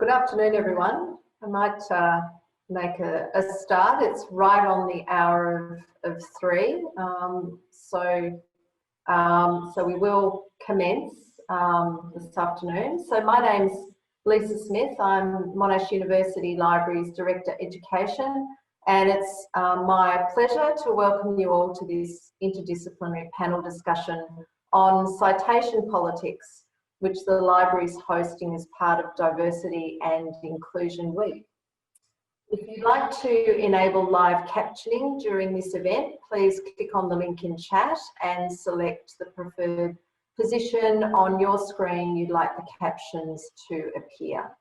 Good afternoon, everyone. I might make a start. It's right on the hour of 3, so we will commence this afternoon. So my name's Lisa Smith. I'm Monash University Library's Director Education, and it's my pleasure to welcome you all to this interdisciplinary panel discussion on citation politics, which the library is hosting as part of Diversity and Inclusion Week. If you'd like to enable live captioning during this event, please click on the link in chat and select the preferred position on your screen you'd like the captions to appear.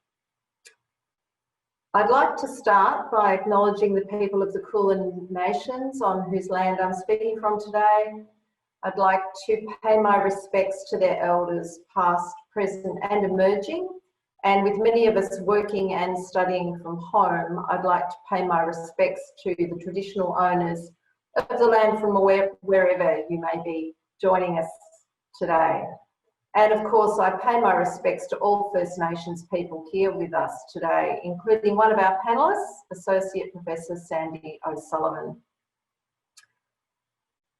I'd like to start by acknowledging the people of the Kulin Nations on whose land I'm speaking from today. I'd like to pay my respects to their elders, past, present and emerging. And with many of us working and studying from home, I'd like to pay my respects to the traditional owners of the land from wherever you may be joining us today. And of course, I pay my respects to all First Nations people here with us today, including one of our panellists, Associate Professor Sandy O'Sullivan.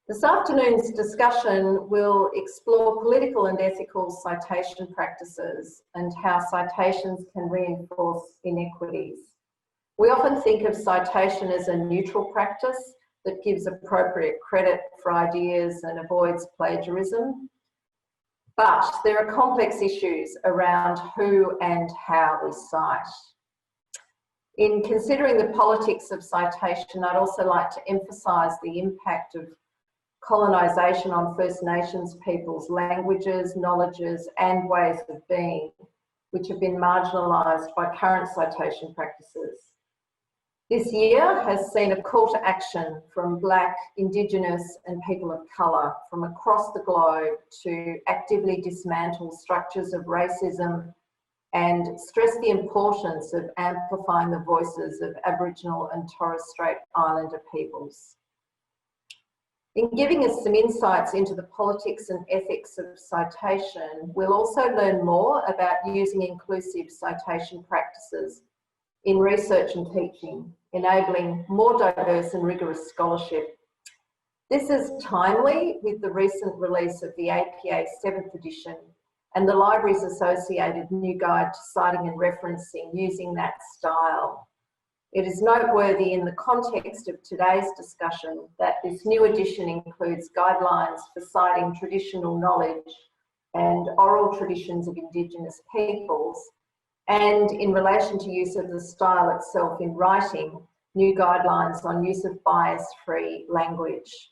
This afternoon's discussion will explore political and ethical citation practices and how citations can reinforce inequities. We often think of citation as a neutral practice that gives appropriate credit for ideas and avoids plagiarism. But there are complex issues around who and how we cite. In considering the politics of citation, I'd also like to emphasise the impact of colonisation on First Nations people's languages, knowledges and ways of being, which have been marginalised by current citation practices. This year has seen a call to action from Black, Indigenous and people of colour from across the globe to actively dismantle structures of racism and stress the importance of amplifying the voices of Aboriginal and Torres Strait Islander peoples. In giving us some insights into the politics and ethics of citation, we'll also learn more about using inclusive citation practices in research and teaching, enabling more diverse and rigorous scholarship. This is timely with the recent release of the APA 7th edition and the library's associated new guide to citing and referencing using that style. It is noteworthy in the context of today's discussion that this new edition includes guidelines for citing traditional knowledge and oral traditions of Indigenous peoples, and in relation to use of the style itself in writing, new guidelines on use of bias-free language.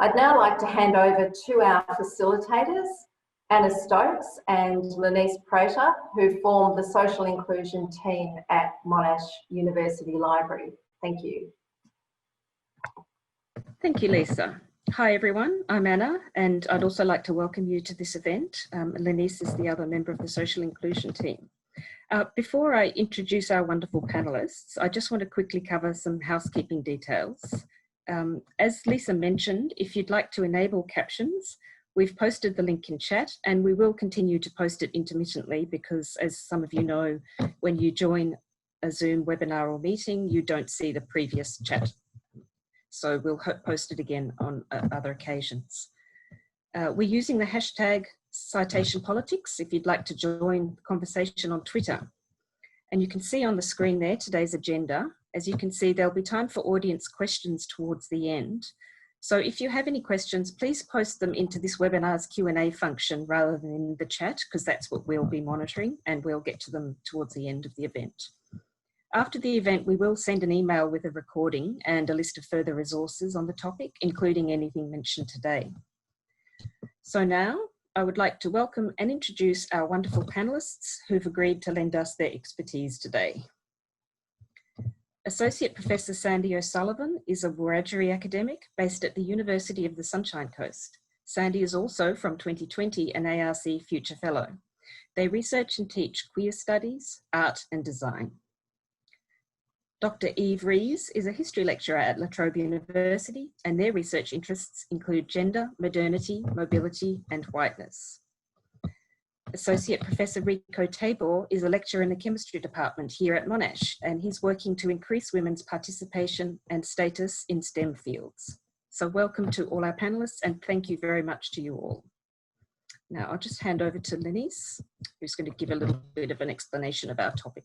I'd now like to hand over to our facilitators, Anna Stokes and Lenise Prater, who form the social inclusion team at Monash University Library. Thank you. Thank you, Lisa. Hi everyone, I'm Anna and I'd also like to welcome you to this event. Lenise is the other member of the social inclusion team. Before I introduce our wonderful panellists, I just want to quickly cover some housekeeping details. As Lisa mentioned, if you'd like to enable captions, we've posted the link in chat and we will continue to post it intermittently because, as some of you know, when you join a Zoom webinar or meeting, you don't see the previous chat. So we'll post it again on other occasions. We're using the hashtag Citation Politics if you'd like to join the conversation on Twitter. And you can see on the screen there today's agenda. As you can see, there'll be time for audience questions towards the end. So if you have any questions, please post them into this webinar's Q&A function rather than in the chat, because that's what we'll be monitoring and we'll get to them towards the end of the event. After the event, we will send an email with a recording and a list of further resources on the topic, including anything mentioned today. So now I would like to welcome and introduce our wonderful panellists who've agreed to lend us their expertise today. Associate Professor Sandy O'Sullivan is a Wiradjuri academic based at the University of the Sunshine Coast. Sandy is also, from 2020, an ARC Future Fellow. They research and teach queer studies, art and design. Dr. Eve Rees is a history lecturer at La Trobe University and their research interests include gender, modernity, mobility and whiteness. Associate Professor Rico Tabor is a lecturer in the chemistry department here at Monash, and he's working to increase women's participation and status in STEM fields. So welcome to all our panelists, and thank you very much to you all. Now I'll just hand over to Lenise, who's going to give a little bit of an explanation of our topic.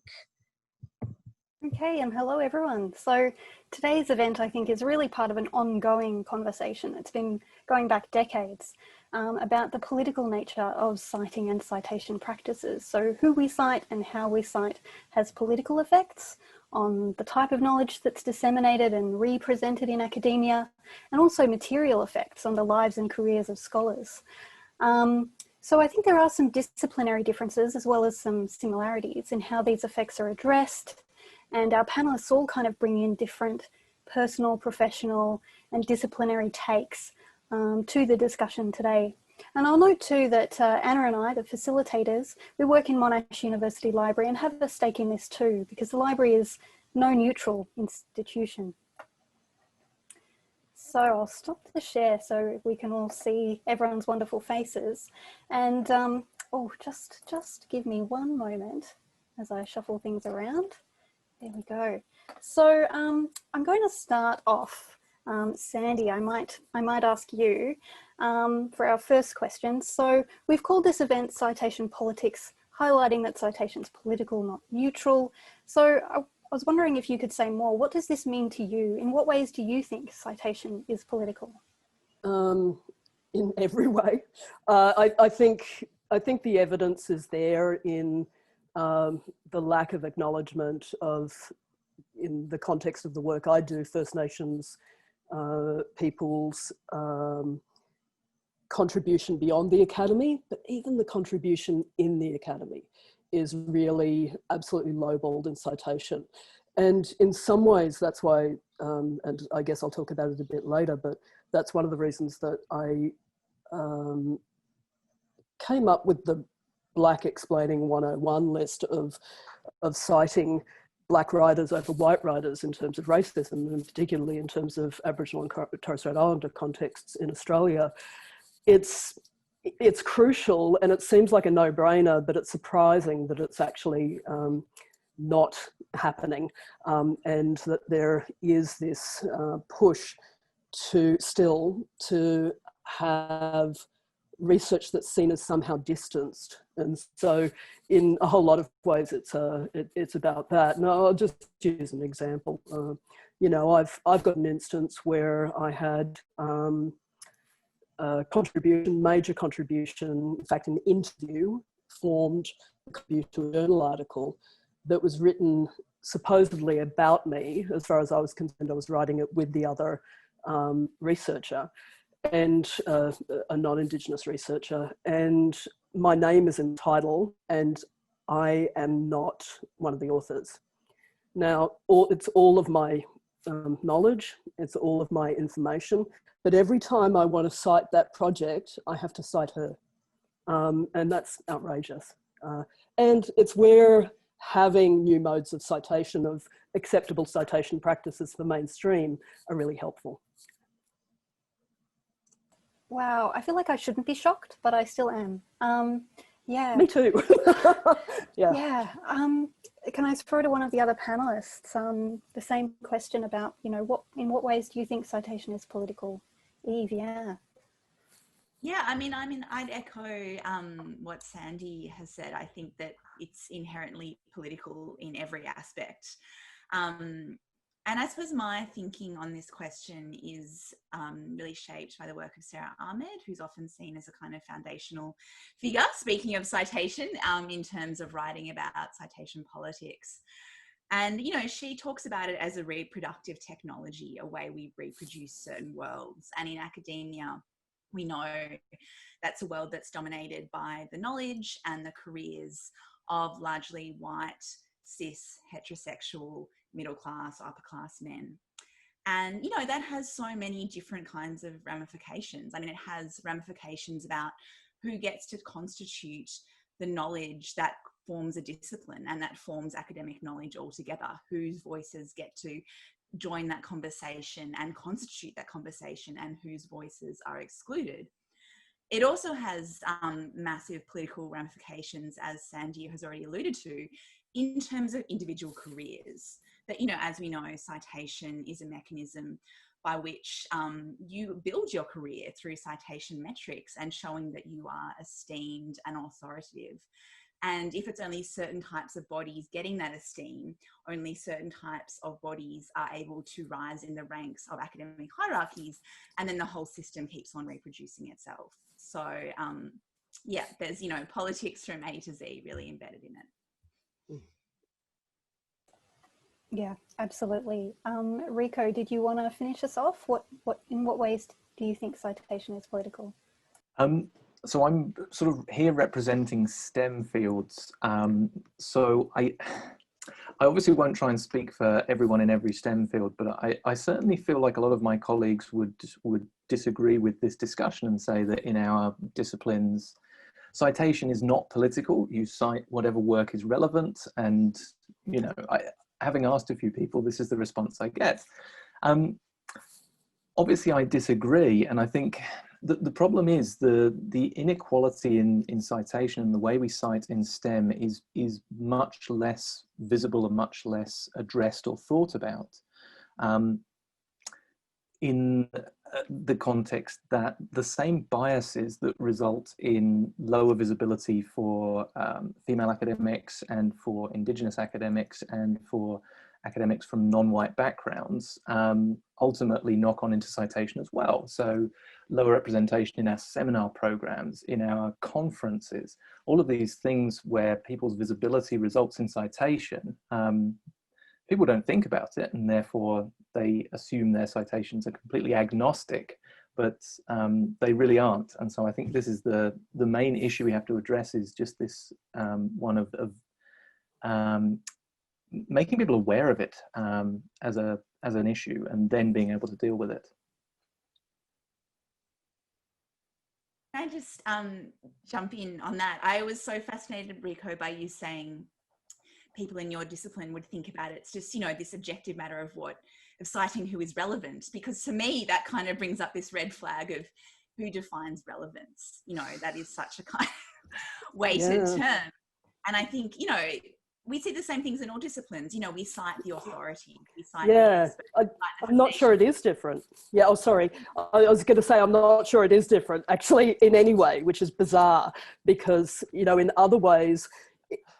Okay, and hello everyone. So today's event, I think, is really part of an ongoing conversation. It's been going back decades about the political nature of citing and citation practices. So who we cite and how we cite has political effects on the type of knowledge that's disseminated and represented in academia, and also material effects on the lives and careers of scholars. So I think there are some disciplinary differences as well as some similarities in how these effects are addressed, and our panelists all kind of bring in different personal, professional and disciplinary takes to the discussion today. And I'll note too that Anna and I, the facilitators, we work in Monash University Library and have a stake in this too, because the library is no neutral institution. So I'll stop the share so we can all see everyone's wonderful faces. And oh, just give me one moment as I shuffle things around. There we go. So I'm going to start off. Sandy, I might ask you for our first question. So we've called this event Citation Politics, highlighting that citation's political, not neutral. So I was wondering if you could say more. What does this mean to you? In what ways do you think citation is political? In every way. I think the evidence is there in the lack of acknowledgement of, in the context of the work I do, First Nations people's contribution beyond the academy, but even the contribution in the academy is really absolutely lowballed in citation. And in some ways that's why, and I guess I'll talk about it a bit later, but that's one of the reasons that I came up with the Black Explaining 101 list of citing Black writers over white writers in terms of racism, and particularly in terms of Aboriginal and Torres Strait Islander contexts in Australia. It's crucial, and it seems like a no-brainer, but it's surprising that it's actually not happening, and that there is this push to have research that's seen as somehow distanced. And so in a whole lot of ways it's about that. And I'll just use an example. You know, I've got an instance where I had a contribution, major contribution, in fact an interview formed to a journal article that was written supposedly about me. As far as I was concerned, I was writing it with the other researcher, and a non-Indigenous researcher, and my name is in the title and I am not one of the authors. Now, it's all of my knowledge, it's all of my information, but every time I want to cite that project, I have to cite her. And that's outrageous. And it's where having new modes of citation, of acceptable citation practices for mainstream, are really helpful. Wow, I feel like I shouldn't be shocked, but I still am. Yeah. Me too. Yeah. Yeah. Can I throw to one of the other panelists the same question about, you know, in what ways do you think citation is political? Eve, yeah. Yeah, I mean, I'd echo what Sandy has said. I think that it's inherently political in every aspect. And I suppose my thinking on this question is really shaped by the work of Sarah Ahmed, who's often seen as a kind of foundational figure, speaking of citation, in terms of writing about citation politics. And, you know, she talks about it as a reproductive technology, a way we reproduce certain worlds. And in academia, we know that's a world that's dominated by the knowledge and the careers of largely white, cis, heterosexual, middle class, upper class men. And, you know, that has so many different kinds of ramifications. I mean, it has ramifications about who gets to constitute the knowledge that forms a discipline and that forms academic knowledge altogether, whose voices get to join that conversation and constitute that conversation, and whose voices are excluded. it also has massive political ramifications, as Sandy has already alluded to, in terms of individual careers. That, you know, as we know, citation is a mechanism by which you build your career through citation metrics and showing that you are esteemed and authoritative. And if it's only certain types of bodies getting that esteem, only certain types of bodies are able to rise in the ranks of academic hierarchies, and then the whole system keeps on reproducing itself. So yeah, there's, you know, politics from A to Z really embedded in it. Yeah, absolutely. Rico, did you want to finish us off? In what ways do you think citation is political? So I'm sort of here representing STEM fields. So I obviously won't try and speak for everyone in every STEM field, but I certainly feel like a lot of my colleagues would disagree with this discussion and say that in our disciplines, citation is not political. You cite whatever work is relevant, and, you know, having asked a few people, this is the response I get. Obviously I disagree, and I think the problem is the inequality in citation and the way we cite in STEM is much less visible and much less addressed or thought about in the context that the same biases that result in lower visibility for female academics and for Indigenous academics and for academics from non-white backgrounds ultimately knock on into citation as well. So lower representation in our seminar programs, in our conferences, all of these things where people's visibility results in citation, people don't think about it, and therefore they assume their citations are completely agnostic, but they really aren't. And so I think this is the main issue we have to address, is just this one of making people aware of it as an issue, and then being able to deal with it. Can I just jump in on that? I was so fascinated, Rico, by you saying people in your discipline would think about it. It's just, you know, this objective matter of citing who is relevant, because to me that kind of brings up this red flag of who defines relevance. You know, that is such a kind of weighted term. And I think, you know, we see the same things in all disciplines. You know, we cite the authority, we cite the expert, I'm not sure it is different. Yeah, oh, sorry. I was going to say, I'm not sure it is different, actually, in any way, which is bizarre, because, you know, in other ways,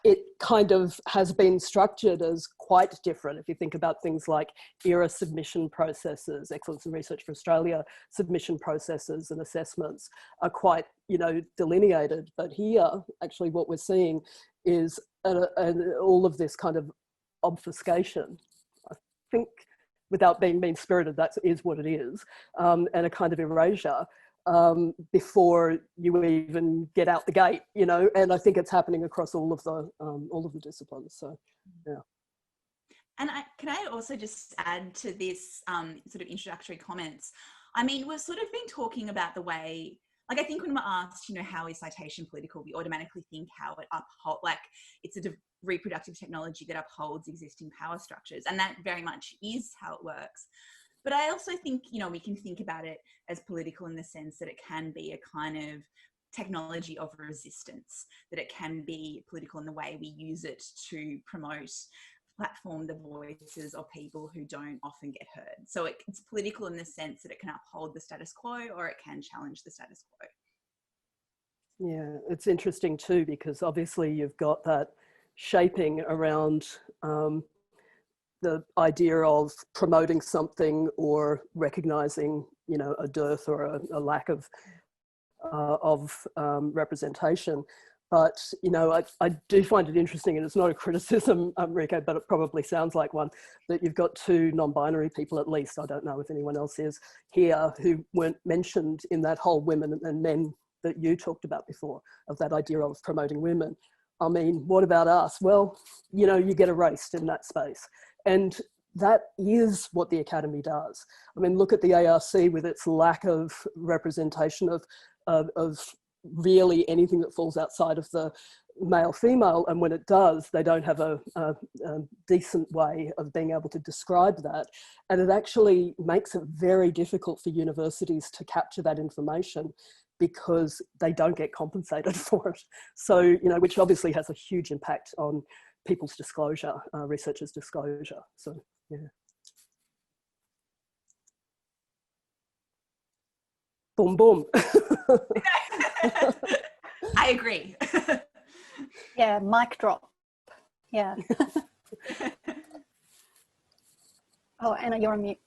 it kind of has been structured as quite different. If you think about things like ERA submission processes, Excellence in Research for Australia submission processes and assessments are quite, you know, delineated. But here, actually, what we're seeing is all of this kind of obfuscation. I think, without being mean-spirited, that is what it is, and a kind of erasure before you even get out the gate, you know. And I think it's happening across all of the disciplines. So, yeah. And can I also just add to this sort of introductory comments? I mean, we've sort of been talking about the way, like, I think when we're asked, you know, how is citation political, we automatically think how it upholds, like, it's a reproductive technology that upholds existing power structures. And that very much is how it works. But I also think, you know, we can think about it as political in the sense that it can be a kind of technology of resistance, that it can be political in the way we use it to promote, platform the voices of people who don't often get heard. So it's political in the sense that it can uphold the status quo, or it can challenge the status quo. Yeah, it's interesting too, because obviously you've got that shaping around the idea of promoting something or recognizing, you know, a dearth or a lack of representation. But, you know, I do find it interesting, and it's not a criticism, Rico, but it probably sounds like one, that you've got two non-binary people, at least, I don't know if anyone else is here, who weren't mentioned in that whole women and men that you talked about before, of that idea of promoting women. I mean, what about us? Well, you know, you get erased in that space. And that is what the Academy does. I mean, look at the ARC with its lack of representation of really anything that falls outside of the male-female, and when it does, they don't have a decent way of being able to describe that. And it actually makes it very difficult for universities to capture that information, because they don't get compensated for it. So, you know, which obviously has a huge impact on people's disclosure, researchers' disclosure. So, yeah. Boom, boom. I agree. Yeah, mic drop. Yeah. Oh, Anna, you're on mute.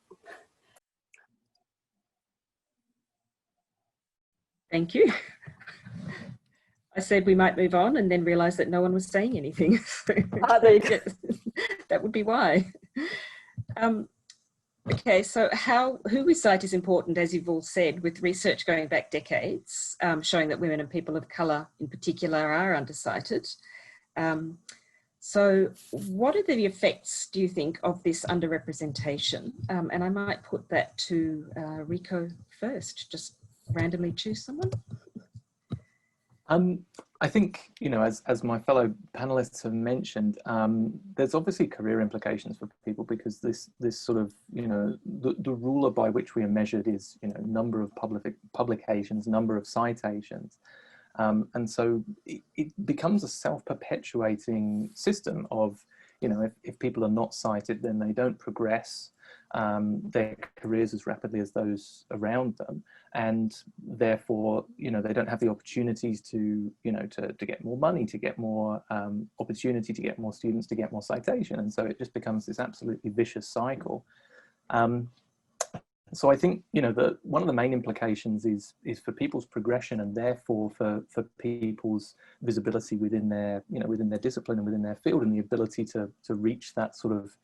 Thank you. I said we might move on and then realised that no one was saying anything. So that would be why. Okay, so who we cite is important, as you've all said, with research going back decades, showing that women and people of colour in particular are undercited. So what are the effects, do you think, of this underrepresentation? And I might put that to Rico first, just randomly choose someone. I think, you know, as my fellow panelists have mentioned, there's obviously career implications for people, because this sort of, you know, the ruler by which we are measured is, you know, number of publications, number of citations. And so it becomes a self-perpetuating system of, you know, if people are not cited, then they don't progress their careers as rapidly as those around them, and therefore, you know, they don't have the opportunities to, you know, to get more money, to get more opportunity, to get more students, to get more citation, and so it just becomes this absolutely vicious cycle. So I think, you know, one of the main implications is for people's progression, and therefore for people's visibility within their, you know, within their discipline and within their field, and the ability to reach that sort of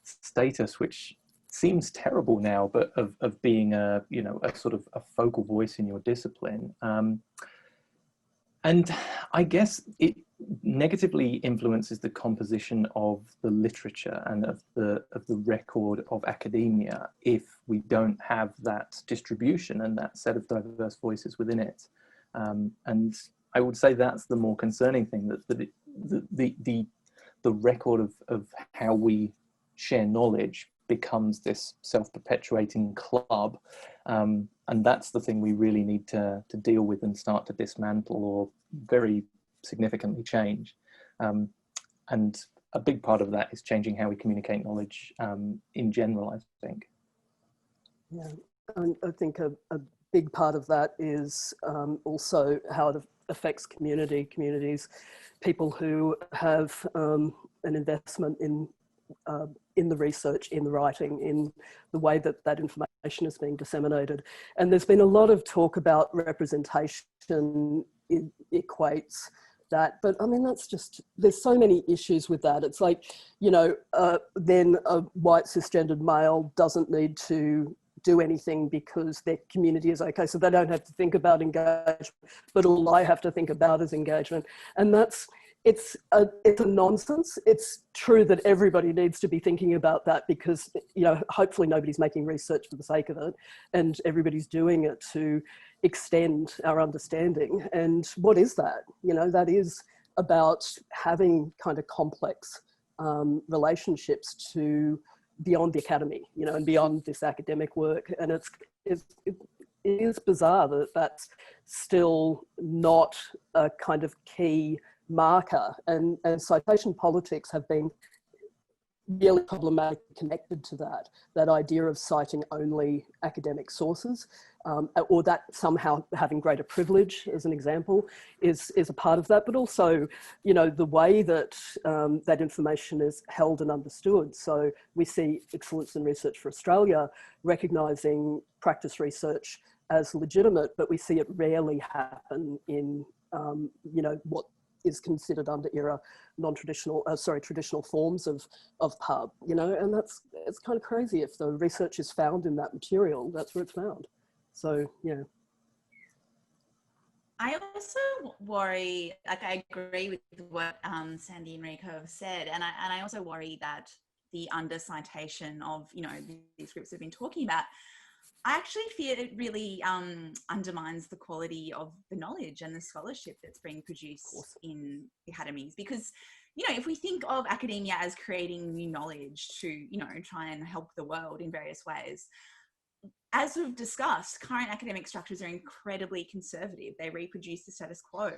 status, which seems terrible now, but of being a, you know, a sort of a focal voice in your discipline. And I guess it negatively influences the composition of the literature and of the record of academia if we don't have that distribution and that set of diverse voices within it. And I would say that's the more concerning thing, that the record of how we share knowledge becomes this self-perpetuating club, and that's the thing we really need to deal with and start to dismantle or very significantly change. And a big part of that is changing how we communicate knowledge in general, I think. Yeah, I think a big part of that is also how it affects communities, people who have an investment in the research, in the writing, in the way that that information is being disseminated. And there's been a lot of talk about representation equates that, but I mean, that's just, there's so many issues with that. It's like, you know, then a white cisgendered male doesn't need to do anything because their community is okay, so they don't have to think about engagement, but all I have to think about is engagement. And that's, it's a nonsense. It's true that everybody needs to be thinking about that, because, you know, hopefully nobody's making research for the sake of it, and everybody's doing it to extend our understanding. And what is that? You know, that is about having kind of complex relationships to beyond the academy, you know, and beyond this academic work. And it is bizarre that that's still not a kind of key marker, and citation politics have been really problematic connected to that idea of citing only academic sources, or that somehow having greater privilege, as an example, is a part of that, but also, you know, the way that that information is held and understood. So we see Excellence in Research for Australia recognising practice research as legitimate, but we see it rarely happen in, you know, what is considered under era non-traditional, traditional forms of pub, you know, and it's kind of crazy. If the research is found in that material, that's where it's found. So, yeah. I also worry, like I agree with what Sandy and Rico have said, and I also worry that the under-citation of, you know, these groups we've been talking about, I actually fear it really undermines the quality of the knowledge and the scholarship that's being produced in the academies. Because, you know, if we think of academia as creating new knowledge to, you know, try and help the world in various ways, as we've discussed, current academic structures are incredibly conservative. They reproduce the status quo.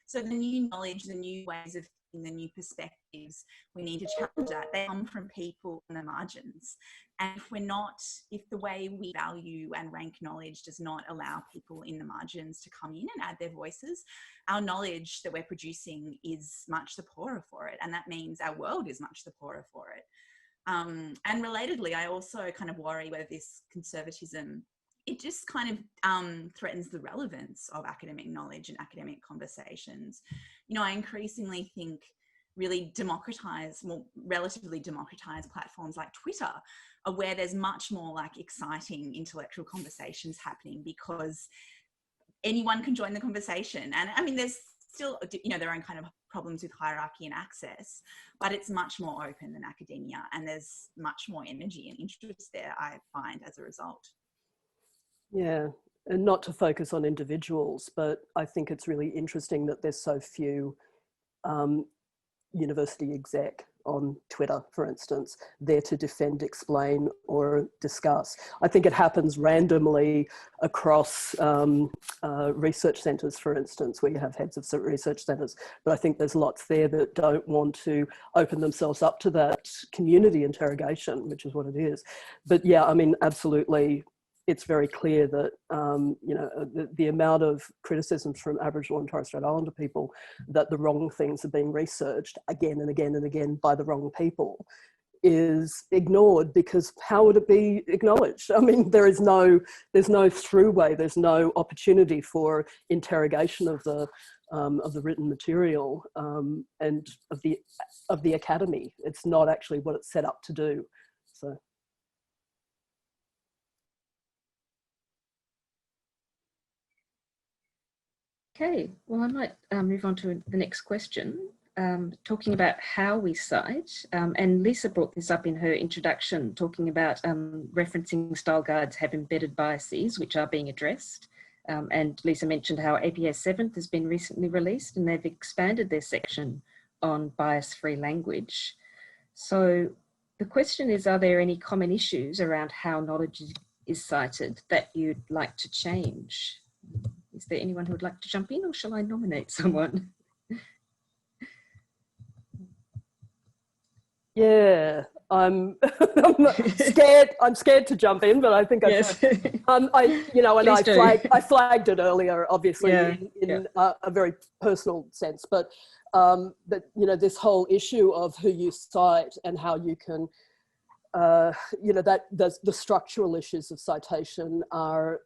So the new knowledge, the new ways of thinking, the new perspectives, we need to challenge that. They come from people on the margins. And if the way we value and rank knowledge does not allow people in the margins to come in and add their voices, our knowledge that we're producing is much the poorer for it. And that means our world is much the poorer for it. And relatedly, I also kind of worry whether this conservatism, it just kind of threatens the relevance of academic knowledge and academic conversations. You know, I increasingly think really relatively democratized platforms like Twitter are where there's much more like exciting intellectual conversations happening because anyone can join the conversation. And I mean, there's still, you know, their own kind of problems with hierarchy and access, but it's much more open than academia, and there's much more energy and interest there, I find, as a result. Yeah, and not to focus on individuals, but I think it's really interesting that there's so few university exec on Twitter, for instance, there to defend, explain, or discuss. I think it happens randomly across research centres, for instance, where you have heads of research centres, but I think there's lots there that don't want to open themselves up to that community interrogation, which is what it is. But yeah, I mean, absolutely, it's very clear that you know, the amount of criticisms from Aboriginal and Torres Strait Islander people that the wrong things are being researched again and again and again by the wrong people is ignored, because how would it be acknowledged? I mean, there's no throughway, there's no opportunity for interrogation of the written material and of the academy. It's not actually what it's set up to do. So. Okay, well, I might move on to the next question, talking about how we cite. And Lisa brought this up in her introduction, talking about referencing style guides have embedded biases, which are being addressed. And Lisa mentioned how APA 7th has been recently released, and they've expanded their section on bias-free language. So the question is, are there any common issues around how knowledge is cited that you'd like to change? Is there anyone who would like to jump in, or shall I nominate someone? Yeah, I'm scared. I'm scared to jump in, but I think I should. I flagged it earlier, obviously, in a very personal sense. But you know, this whole issue of who you cite and how you can, you know, that the structural issues of citation are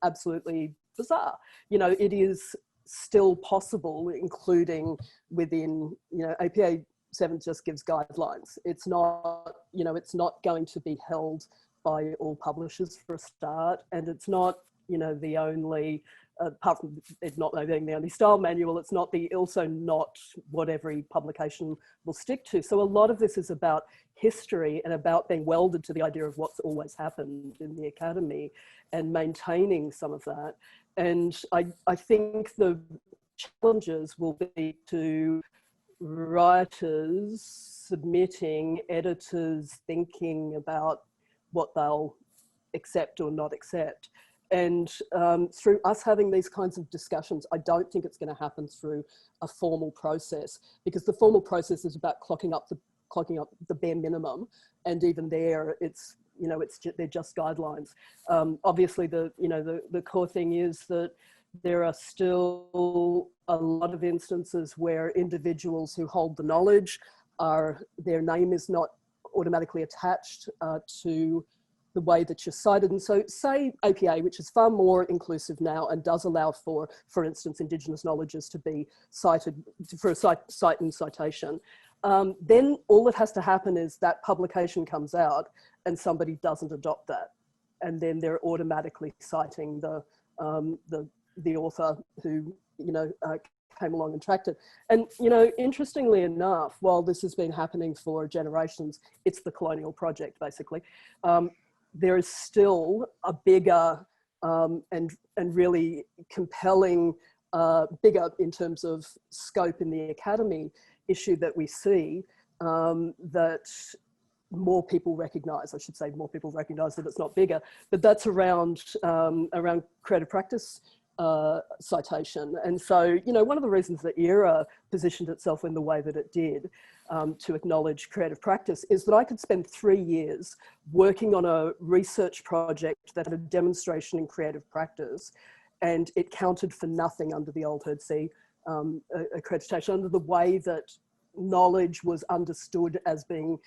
absolutely bizarre. You know, it is still possible, including within, you know, APA 7 just gives guidelines. It's not, you know, it's not going to be held by all publishers for a start, and it's not, you know, the only, apart from it not being the only style manual, it's not also not what every publication will stick to. So a lot of this is about history and about being welded to the idea of what's always happened in the academy and maintaining some of that. And I think the challenges will be to writers submitting, editors thinking about what they'll accept or not accept. And through us having these kinds of discussions, I don't think it's going to happen through a formal process, because the formal process is about clocking up the bare minimum, and even there, it's, you know, they're just guidelines. Obviously, the core thing is that there are still a lot of instances where individuals who hold the knowledge their name is not automatically attached to the way that you're cited. And so say APA, which is far more inclusive now and does allow for instance, Indigenous knowledges to be cited for a cite and citation, then all that has to happen is that publication comes out and somebody doesn't adopt that. And then they're automatically citing the author who, you know, came along and tracked it. And, you know, interestingly enough, while this has been happening for generations, it's the colonial project, basically. There is still a bigger and really compelling, bigger in terms of scope in the academy issue that we see, that more people recognise, I should say more people recognise that it's not bigger, but that's around, around creative practice citation. And so, you know, one of the reasons that ERA positioned itself in the way that it did to acknowledge creative practice is that I could spend 3 years working on a research project that had a demonstration in creative practice, and it counted for nothing under the old HERC accreditation, under the way that knowledge was understood as being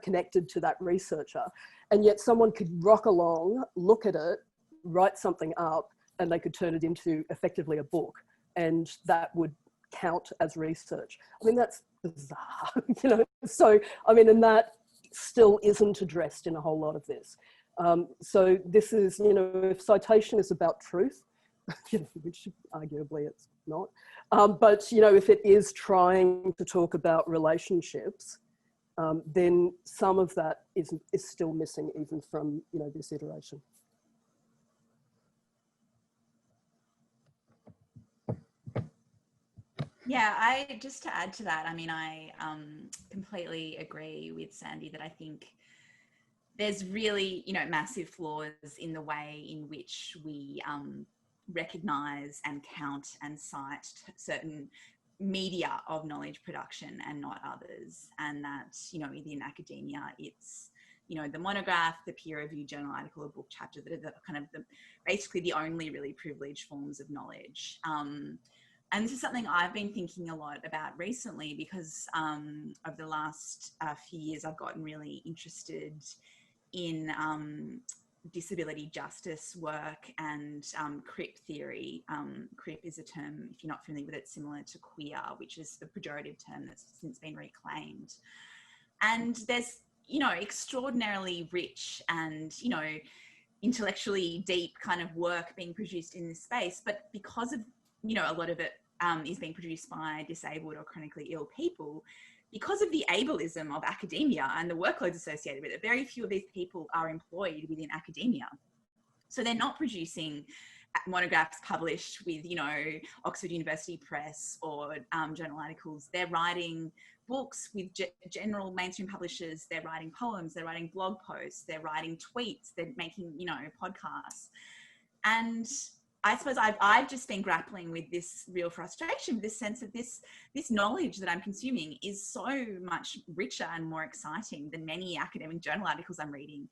connected to that researcher. And yet someone could rock along, look at it, write something up, and they could turn it into effectively a book, and that would count as research. I mean, that's bizarre, you know? So, I mean, and that still isn't addressed in a whole lot of this. So this is, you know, if citation is about truth, which arguably it's not, but, you know, if it is trying to talk about relationships, then some of that is still missing even from, you know, this iteration. Yeah, just to add to that, I mean, I completely agree with Sandy that I think there's really, you know, massive flaws in the way in which we recognise and count and cite certain media of knowledge production and not others. And that, you know, within academia, it's, you know, the monograph, the peer-reviewed journal article, or book chapter that are the kind of basically the only really privileged forms of knowledge. And this is something I've been thinking a lot about recently because over the last few years, I've gotten really interested in disability justice work and CRIP theory. CRIP is a term, if you're not familiar with it, similar to queer, which is the pejorative term that's since been reclaimed. And there's, you know, extraordinarily rich and, you know, intellectually deep kind of work being produced in this space, but because of, you know, a lot of it is being produced by disabled or chronically ill people, because of the ableism of academia and the workloads associated with it, very few of these people are employed within academia. So they're not producing monographs published with, you know, Oxford University Press or journal articles. They're writing books with general mainstream publishers. They're writing poems, they're writing blog posts, they're writing tweets, they're making, you know, podcasts. And I suppose I've just been grappling with this real frustration, this sense of this knowledge that I'm consuming is so much richer and more exciting than many academic journal articles I'm reading,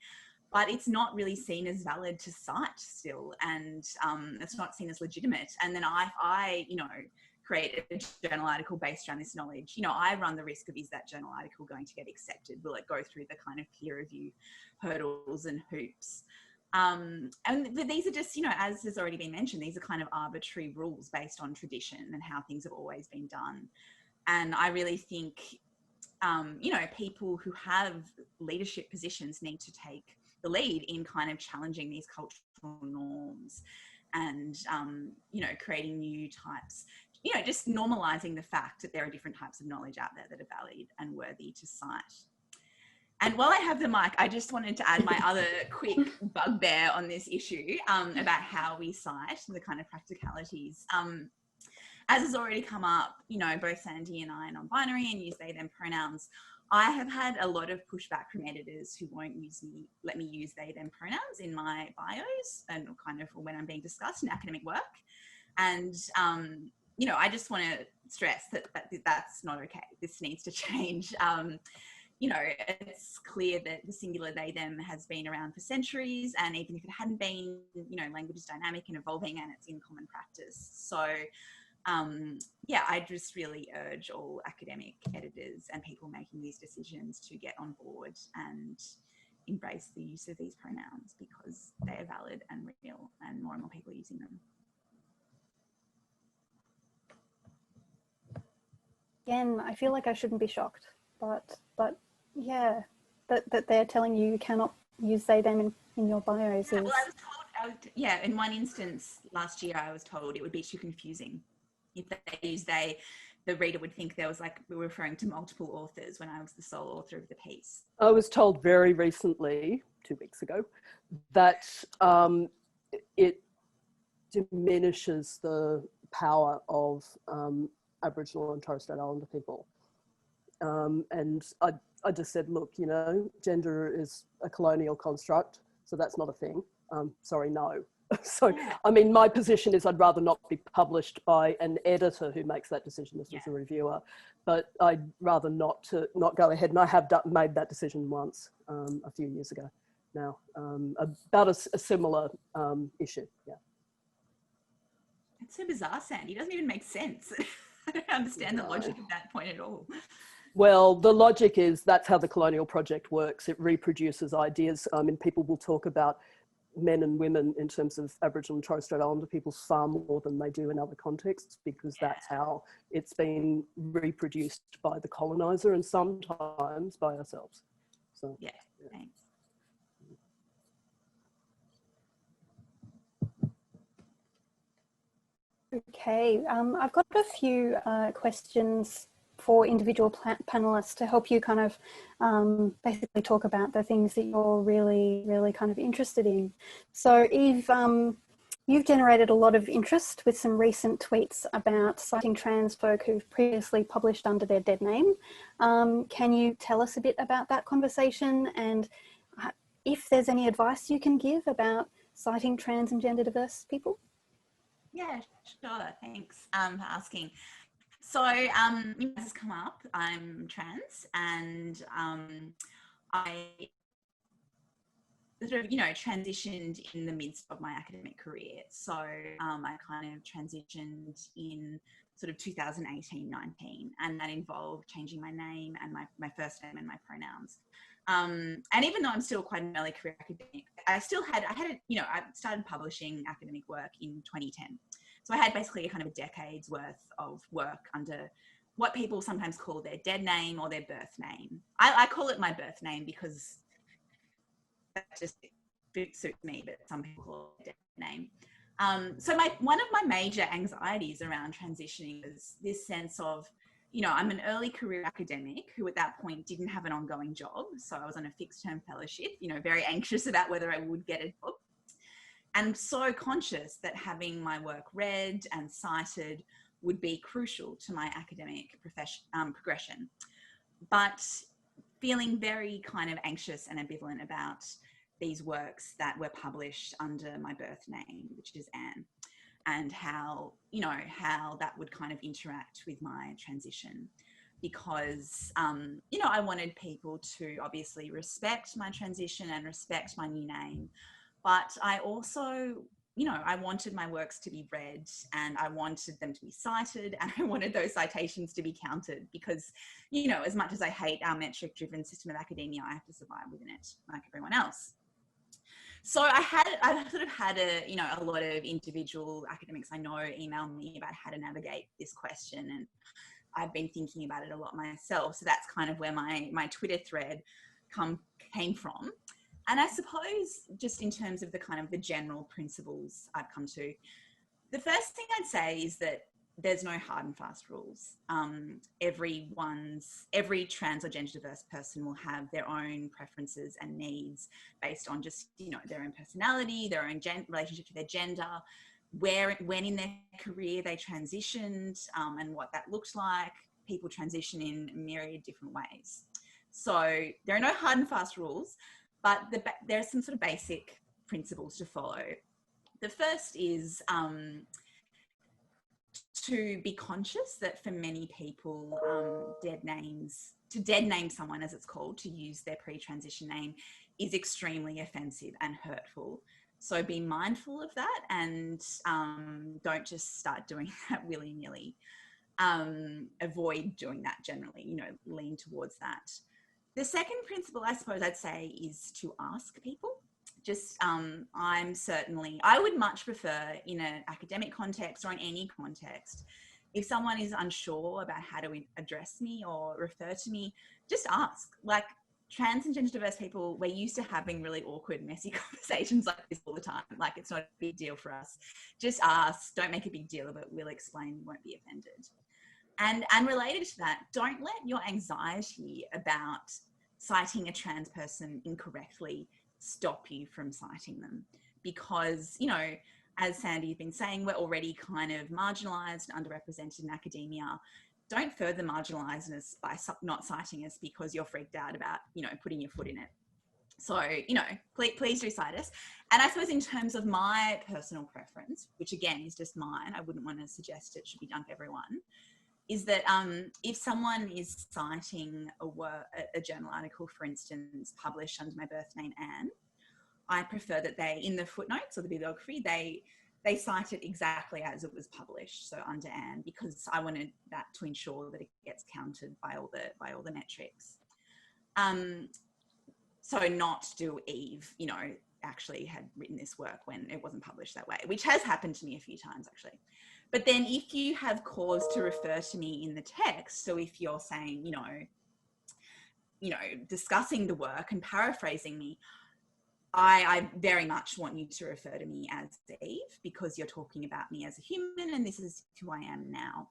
but it's not really seen as valid to cite still, and it's not seen as legitimate. And then I you know, create a journal article based around this knowledge. You know, I run the risk of, is that journal article going to get accepted? Will it go through the kind of peer review hurdles and hoops? And these are just, you know, as has already been mentioned, these are kind of arbitrary rules based on tradition and how things have always been done. And I really think, you know, people who have leadership positions need to take the lead in kind of challenging these cultural norms and, you know, creating new types, you know, just normalizing the fact that there are different types of knowledge out there that are valid and worthy to cite. And while I have the mic, I just wanted to add my other quick bugbear on this issue about how we cite, the kind of practicalities. As has already come up, you know, both Sandy and I are non-binary and use they, them pronouns. I have had a lot of pushback from editors who won't let me use they, them pronouns in my bios and kind of when I'm being discussed in academic work. And, you know, I just want to stress that that's not okay. This needs to change. You know, it's clear that the singular they, them has been around for centuries, and even if it hadn't been, you know, language is dynamic and evolving and it's in common practice. So, yeah, I just really urge all academic editors and people making these decisions to get on board and embrace the use of these pronouns because they are valid and real and more people are using them. Again, I feel like I shouldn't be shocked, but yeah, that they're telling you cannot use they, them in your bios. Yeah, well, I was told, yeah, in one instance last year, I was told it would be too confusing. If they use they, the reader would think there was like, we were referring to multiple authors when I was the sole author of the piece. I was told very recently, 2 weeks ago, that it diminishes the power of Aboriginal and Torres Strait Islander people. And just said, look, you know, gender is a colonial construct, so that's not a thing. Sorry, no. So, Yeah. I mean, my position is I'd rather not be published by an editor who makes that decision. This was a reviewer, but I'd rather not go ahead. And I have made that decision once a few years ago now about a similar issue. Yeah. It's so bizarre, Sandy. It doesn't even make sense. I don't understand the logic of that point at all. Well, the logic is that's how the colonial project works. It reproduces ideas. I mean, people will talk about men and women in terms of Aboriginal and Torres Strait Islander peoples far more than they do in other contexts, because that's how it's been reproduced by the colonizer and sometimes by ourselves. So yeah. Thanks. Okay, I've got a few questions for individual panelists to help you kind of basically talk about the things that you're really kind of interested in. So Eve, you've generated a lot of interest with some recent tweets about citing trans folk who've previously published under their dead name. Can you tell us a bit about that conversation, and if there's any advice you can give about citing trans and gender diverse people? Yeah, sure. Thanks for asking. So, this has come up. I'm trans, and I sort of, transitioned in the midst of my academic career. So, I kind of transitioned in sort of 2018, 19, and that involved changing my name and my first name and my pronouns. And even though I'm still quite an early career academic, I started publishing academic work in 2010. So I had basically a kind of a decade's worth of work under what people sometimes call their dead name or their birth name. I call it my birth name because that just suits me, but some people call it dead name. So one of my major anxieties around transitioning is this sense of, I'm an early career academic who at that point didn't have an ongoing job. So I was on a fixed term fellowship, very anxious about whether I would get a job. And so conscious that having my work read and cited would be crucial to my academic progression. But feeling very kind of anxious and ambivalent about these works that were published under my birth name, which is Anne, and how that would kind of interact with my transition. Because, I wanted people to obviously respect my transition and respect my new name. But I also, I wanted my works to be read, and I wanted them to be cited, and I wanted those citations to be counted because, as much as I hate our metric-driven system of academia, I have to survive within it like everyone else. So I sort of had a lot of individual academics I know email me about how to navigate this question, and I've been thinking about it a lot myself. So that's kind of where my Twitter thread came from. And I suppose just in terms of the general principles I've come to, the first thing I'd say is that there's no hard and fast rules. Every trans or gender diverse person will have their own preferences and needs based on just, their own personality, their own relationship to their gender, when in their career they transitioned, and what that looked like. People transition in myriad different ways. So there are no hard and fast rules. But there are some sort of basic principles to follow. The first is to be conscious that for many people, to dead name someone, as it's called, to use their pre-transition name, is extremely offensive and hurtful. So be mindful of that, and don't just start doing that willy-nilly. Avoid doing that generally, lean towards that. The second principle, I suppose I'd say, is to ask people. Just, I would much prefer in an academic context or in any context, if someone is unsure about how to address me or refer to me, just ask. Like, trans and gender diverse people, we're used to having really awkward, messy conversations like this all the time. Like, it's not a big deal for us. Just ask, don't make a big deal of it. We'll explain, we won't be offended. And related to that, don't let your anxiety about citing a trans person incorrectly stop you from citing them. Because, as Sandy has been saying, we're already kind of marginalised, underrepresented in academia. don't further marginalise us by not citing us because you're freaked out about, you know, putting your foot in it. So, you know, please do cite us. And I suppose in terms of my personal preference, which again is just mine, I wouldn't want to suggest it should be done for everyone, is that if someone is citing a journal article, for instance, published under my birth name, Anne, I prefer that they, in the footnotes or the bibliography, they cite it exactly as it was published, so under Anne, because I wanted that to ensure that it gets counted by all the metrics. So not do Eve, you know, actually had written this work when it wasn't published that way, which has happened to me a few times actually. But then if you have cause to refer to me in the text, so if you're saying, you know, discussing the work and paraphrasing me, I very much want you to refer to me as Eve, because you're talking about me as a human and this is who I am now.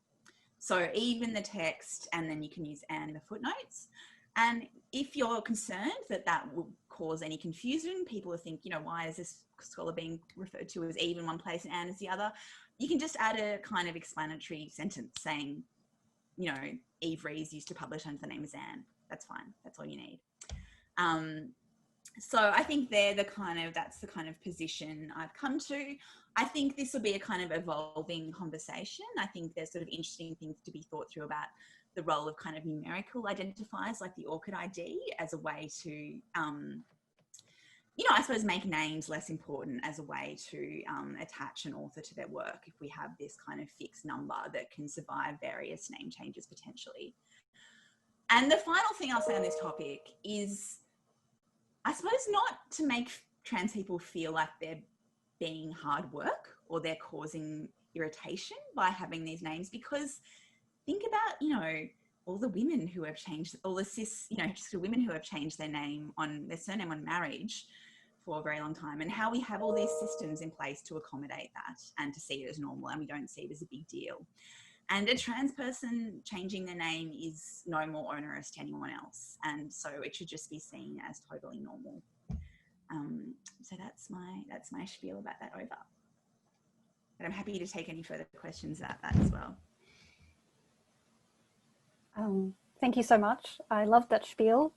So Eve in the text, and then you can use Anne in the footnotes. And if you're concerned that that will cause any confusion, people will think, you know, why is this scholar being referred to as Eve in one place and Anne as the other? You can just add a kind of explanatory sentence saying, you know, Eve Rees used to publish under the name as Anne. That's fine. That's all you need. So I think that's the kind of position I've come to. I think this will be a kind of evolving conversation. I think there's sort of interesting things to be thought through about the role of kind of numerical identifiers like the ORCID ID as a way to, you know, I suppose make names less important as a way to attach an author to their work if we have this kind of fixed number that can survive various name changes potentially. And the final thing I'll say on this topic is, I suppose, not to make trans people feel like they're being hard work or they're causing irritation by having these names, because think about, you know, all the women who have changed, all the cis, you know, just women who have changed their surname on marriage for a very long time, and how we have all these systems in place to accommodate that and to see it as normal, and we don't see it as a big deal. And a trans person changing their name is no more onerous to anyone else, and so it should just be seen as totally normal. So that's my spiel about that over. But I'm happy to take any further questions about that as well. Thank you so much. I love that spiel.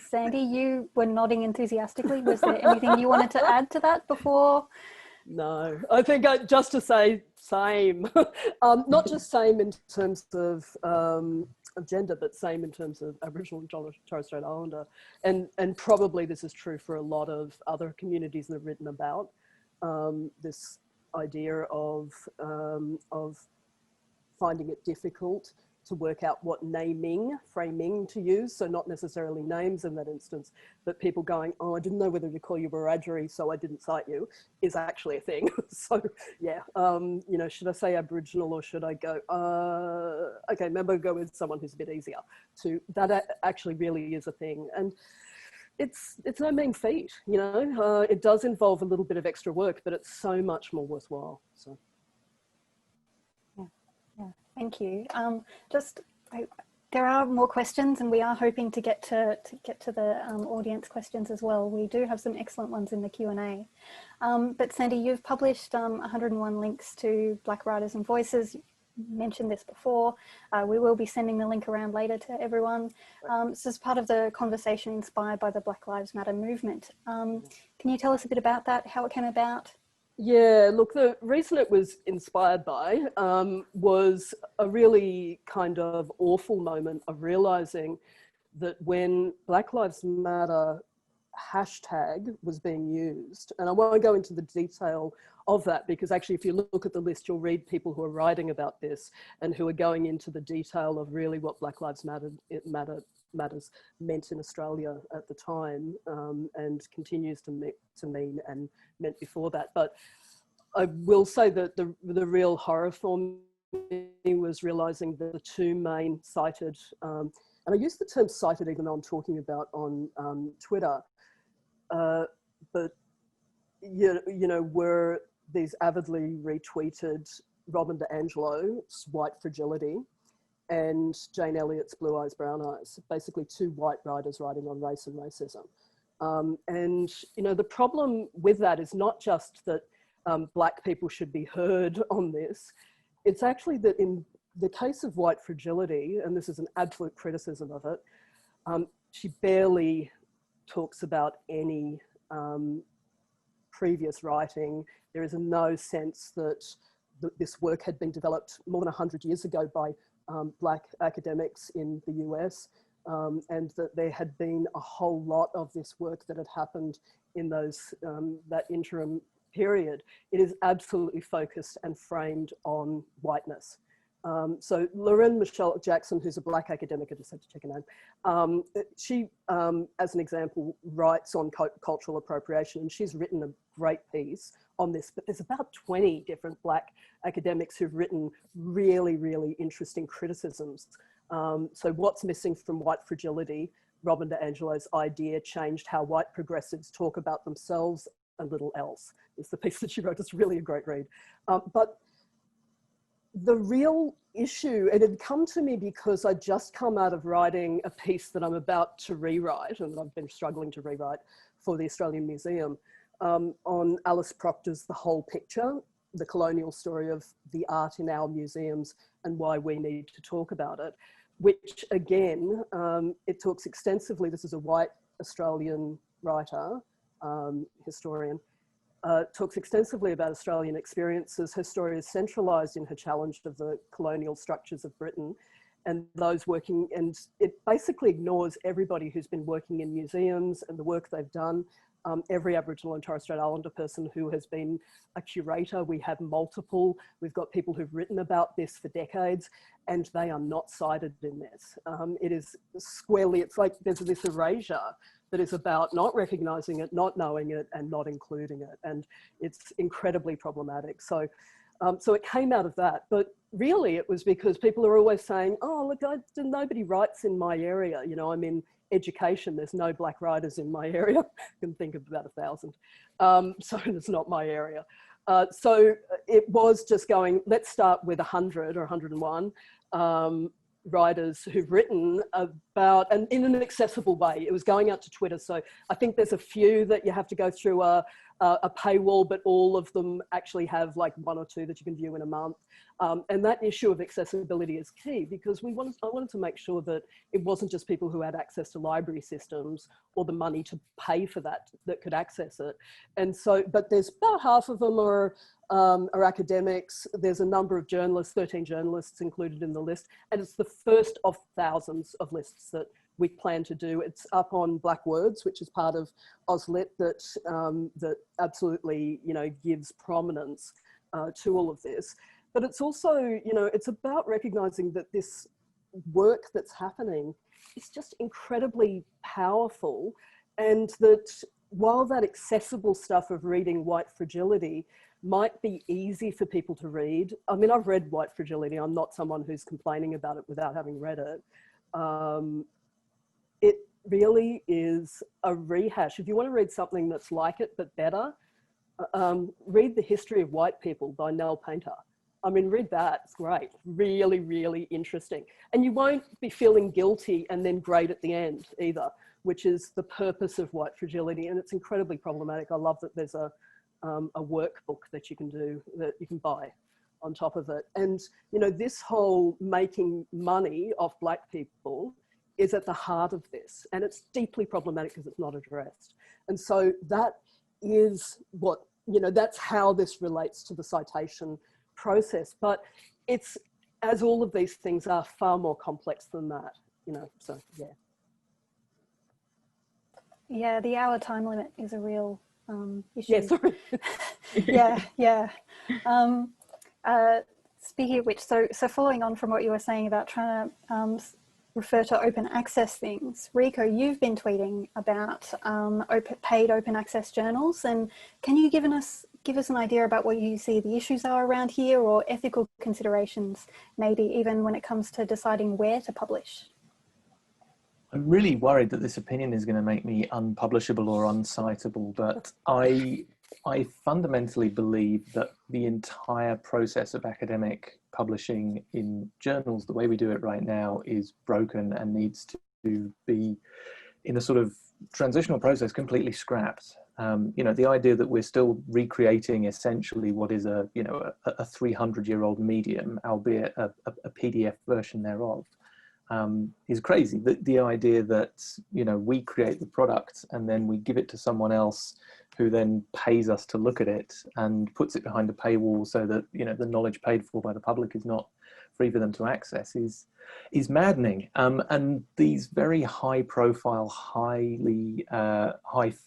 Sandy, you were nodding enthusiastically. Was there anything you wanted to add to that before? No, I think just to say same, not just same in terms of gender, but same in terms of Aboriginal and Torres Strait Islander. And probably this is true for a lot of other communities that have written about this idea of finding it difficult to work out what framing to use. So not necessarily names in that instance, but people going, oh, I didn't know whether to call you Wiradjuri, so I didn't cite you, is actually a thing. So yeah, you know, should I say Aboriginal or should I go, okay, maybe go with someone who's a bit easier. That actually really is a thing. And it's no mean feat, you know, it does involve a little bit of extra work, but it's so much more worthwhile, so. Thank you. There are more questions, and we are hoping to get to the audience questions as well. We do have some excellent ones in the Q&A. But Sandy, you've published 101 links to Black Writers and Voices. You mentioned this before. We will be sending the link around later to everyone. This is part of the conversation inspired by the Black Lives Matter movement. Can you tell us a bit about that, how it came about? Yeah, look, the reason it was inspired by was a really kind of awful moment of realizing that when Black Lives Matter hashtag was being used, and I won't go into the detail of that because actually if you look at the list, you'll read people who are writing about this and who are going into the detail of really what Black Lives Matters meant in Australia at the time, and continues to mean and meant before that. But I will say that the real horror for me was realizing that the two main cited, and I use the term cited even though I'm talking about on Twitter, but you know, were these avidly retweeted Robin DiAngelo's White Fragility and Jane Elliott's Blue Eyes, Brown Eyes, basically two white writers writing on race and racism. And, you know, the problem with that is not just that Black people should be heard on this, it's actually that in the case of white fragility, and this is an absolute criticism of it, she barely talks about any previous writing. There is no sense that this work had been developed more than 100 years ago by Black academics in the US, and that there had been a whole lot of this work that had happened in those that interim period. It is absolutely focused and framed on whiteness. So Lauren Michelle Jackson, who's a Black academic, I just had to check her name, she, as an example, writes on cultural appropriation, and she's written a great piece on this, but there's about 20 different Black academics who've written really, really interesting criticisms. So what's missing from white fragility? Robin DiAngelo's idea changed how white progressives talk about themselves and little else. It's the piece that she wrote. It's really a great read. But the real issue, it had come to me because I'd just come out of writing a piece that I'm about to rewrite, and I've been struggling to rewrite for the Australian Museum, on Alice Proctor's The Whole Picture, the colonial story of the art in our museums and why we need to talk about it, which again, it talks extensively, this is a white Australian writer, historian, talks extensively about Australian experiences. Her story is centralised in her challenge of the colonial structures of Britain and those working, and it basically ignores everybody who's been working in museums and the work they've done. Every Aboriginal and Torres Strait Islander person who has been a curator, we have multiple, we've got people who've written about this for decades, and they are not cited in this. It is squarely, it's like there's this erasure that is about not recognising it, not knowing it, and not including it. And it's incredibly problematic. So, so it came out of that. But really it was because people are always saying, oh, look, nobody writes in my area. You know, I'm in education, there's no Black writers in my area. I can think of about 1,000. So it's not my area. So it was just going, let's start with 100 or 101. Writers who've written about, and in an accessible way. It was going out to Twitter. So I think there's a few that you have to go through a paywall, but all of them actually have like 1 or 2 that you can view in a month. And that issue of accessibility is key because I wanted to make sure that it wasn't just people who had access to library systems or the money to pay for that could access it. And so, but there's about half of them are academics. There's a number of journalists, 13 journalists included in the list. And it's the first of thousands of lists that we plan to do. It's up on Black Words, which is part of AusLit that, that absolutely, you know, gives prominence to all of this. But it's also, you know, it's about recognizing that this work that's happening is just incredibly powerful, and that while that accessible stuff of reading White Fragility might be easy for people to read. I mean, I've read White Fragility. I'm not someone who's complaining about it without having read it. It really is a rehash. If you want to read something that's like it, but better, read The History of White People by Nell Painter. I mean, read that, it's great. Really, really interesting. And you won't be feeling guilty and then great at the end either, which is the purpose of White Fragility. And it's incredibly problematic. I love that there's a workbook that you can do, that you can buy on top of it. And, you know, this whole making money off Black people is at the heart of this. And it's deeply problematic because it's not addressed. And so that is what, you know, that's how this relates to the citation process. But it's, as all of these things are, far more complex than that, you know, so yeah. Yeah, the hour time limit is a real issue. Yeah, sorry. yeah. Speaking of which, so following on from what you were saying about trying to refer to open access things, Rico, you've been tweeting about paid open access journals, and can you give us an idea about what you see the issues are around here, or ethical considerations, maybe even when it comes to deciding where to publish? I'm really worried that this opinion is going to make me unpublishable or uncitable, but I fundamentally believe that the entire process of academic publishing in journals, the way we do it right now, is broken and needs to be, in a sort of transitional process, completely scrapped. You know, the idea that we're still recreating essentially what is a 300-year-old medium, albeit a PDF version thereof, is crazy. The idea that, you know, we create the product and then we give it to someone else who then pays us to look at it and puts it behind a paywall so that, you know, the knowledge paid for by the public is not free for them to access is maddening. And these very high profile, high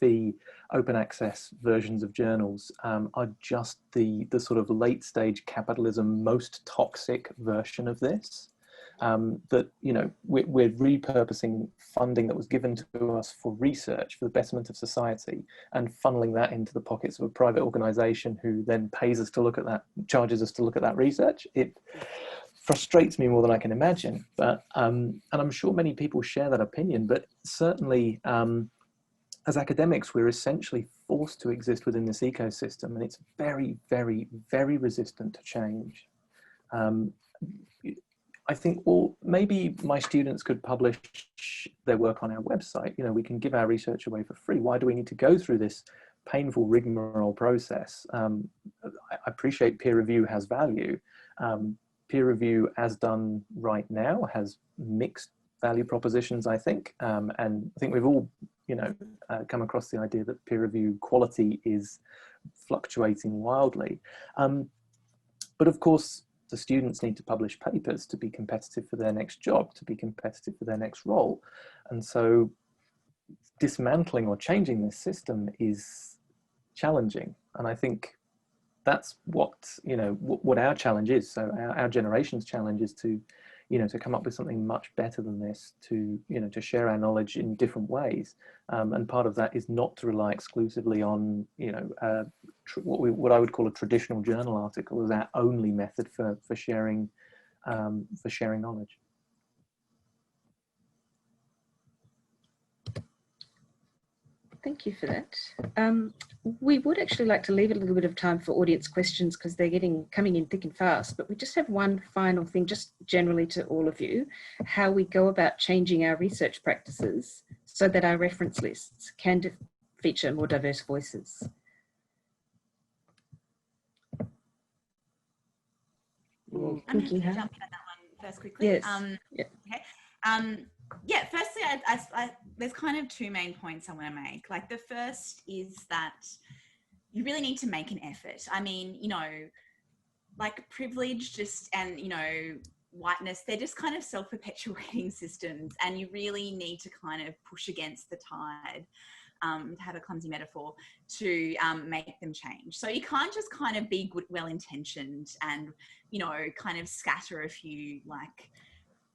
fee open access versions of journals are just the sort of late stage capitalism most toxic version of this. That, you know, we're repurposing funding that was given to us for research, for the betterment of society, and funneling that into the pockets of a private organization who then pays us to look at that, charges us to look at that research. It frustrates me more than I can imagine, but and I'm sure many people share that opinion, but certainly as academics, we're essentially forced to exist within this ecosystem, and it's very, very, very resistant to change. I think, well, maybe my students could publish their work on our website. You know, we can give our research away for free. Why do we need to go through this painful rigmarole process? I appreciate peer review has value. Peer review, as done right now, has mixed value propositions, I think. And I think we've all, you know, come across the idea that peer review quality is fluctuating wildly. But of course, the students need to publish papers to be competitive for their next job, to be competitive for their next role. And so dismantling or changing this system is challenging. And I think that's what, you know, what our challenge is. So our generation's challenge is to, you know, to come up with something much better than this, to, you know, to share our knowledge in different ways. And part of that is not to rely exclusively on, you know, what I would call a traditional journal article as our only method for sharing knowledge. Thank you for that. We would actually like to leave a little bit of time for audience questions because they're coming in thick and fast, but we just have one final thing, just generally to all of you, how we go about changing our research practices so that our reference lists can feature more diverse voices. I'm going to jump in on that one first quickly. Yes. Yeah. Okay. Yeah, firstly, there's kind of two main points I want to make. Like, the first is that you really need to make an effort. I mean, you know, like privilege and, you know, whiteness, they're just kind of self-perpetuating systems, and you really need to kind of push against the tide, to have a clumsy metaphor, to make them change. So you can't just kind of be good, well-intentioned and, you know, kind of scatter a few like